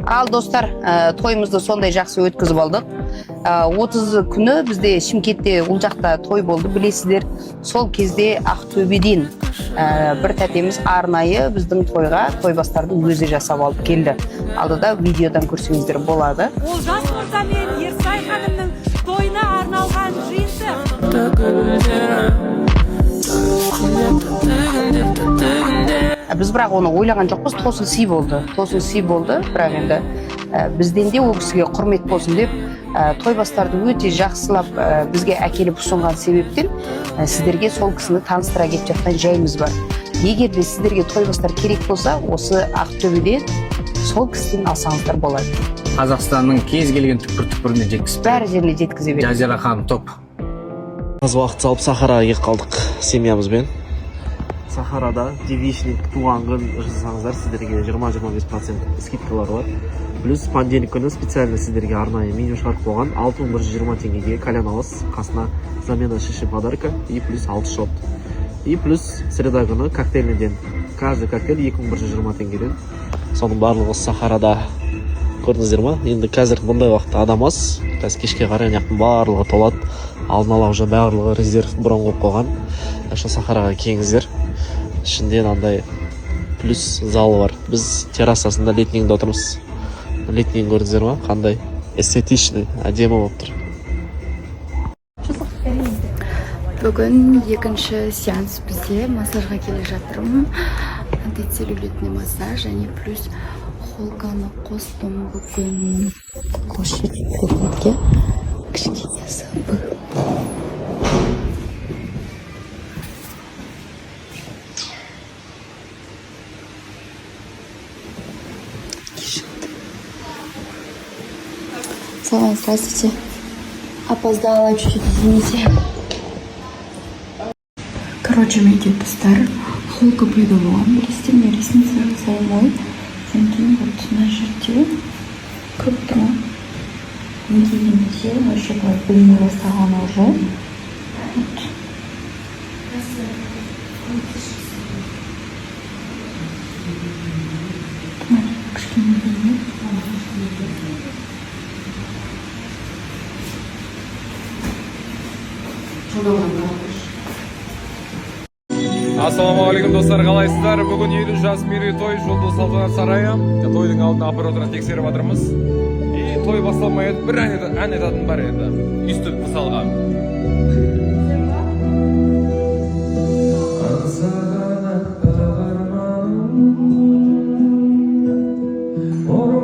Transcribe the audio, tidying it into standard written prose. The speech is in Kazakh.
Ал достар, тойымызды сондай жақсы өткізіп алдық. 30 күні бізде Шымкентте ол жақта той болды, білесіздер. Сол кезде Ақтөбеден бір тәтеміз арнайы біздің тойға тойбастарды өзі жасап алып келді. Алдыда видеодан көрсеңіздер болады. Ол жас мырза мен Ерсай ханымның тойына арналған жиынты. Біз бірақ оны ойлаған жоқпыз, тосын сый болды, бірақ енді бізден де ол кісіге құрмет болсын деп тойбастарды өте жақсылап бізге әкеліп ұсынған себептен сіздерге сол кісіні таныстыра кетіп жатқан жайымыз бар. Егер де сіздерге тойбастар керек болса, осы Ақтөбеден сол кісіден алсаңыздар болады. Қазақстанның кез келген түкпір-түкпіріне жеткізіп бәрі жеріне жеткізе береді. Жазира ханым топ. Аз уақыт салып Сахараға келіп қалдық семьямызбен. Сахарада девичник туған күн жасасаңыздар сіздерге 20-25% скидкалар бар. Плюс понедельник күні специально сіздерге арнайы меню шығарып қойған 6120 теңгеге кальян аласыз, қасына замена шиши подарка и плюс 6 шот. И плюс среда күні коктейльден каждый коктейль 2120 теңгеден. Соның барлығы Сахарада көрдіңіздер ма? Енді қазір бұндай уақытта адам аз. Қазір кешке қарай яқтың барлығы толады. Алдын ала уже барлығы резерв бұрын қойып қойған. Аша Сахараға келіңіздер. Ішінде андай плюс залы бар. Біз террасасында летнийде отырмыз. Летнийін көрдіңіздер ма? Қандай эстетичный, әдемі болып тұр. Бүгін екінші сеанс бізде массажға келе жатырмын. Антицеллюлитный массаж және плюс холканы қостым бүгін. Қошы көбінге кішкене забыл. Салам, здравствуйте. Опоздала чуть-чуть, извините. Короче, менде достар холка придумала. Бересте мне ресницы жасаймой. Содан вот мына жерде көп тұра. Кейінде вообще былай біліне бастаған уже. Вот. Кішкене біліне. Ассалаумағалейкум достар, қалайсыздар? Бүгін 50 жас мерейтой Жұлдыз салтанат сарайы. Тойдың алдына аппаратура тексеріп жатырмыз. И той басталмай еді, бір ән айтатын бар еді. Үстіп мысалға.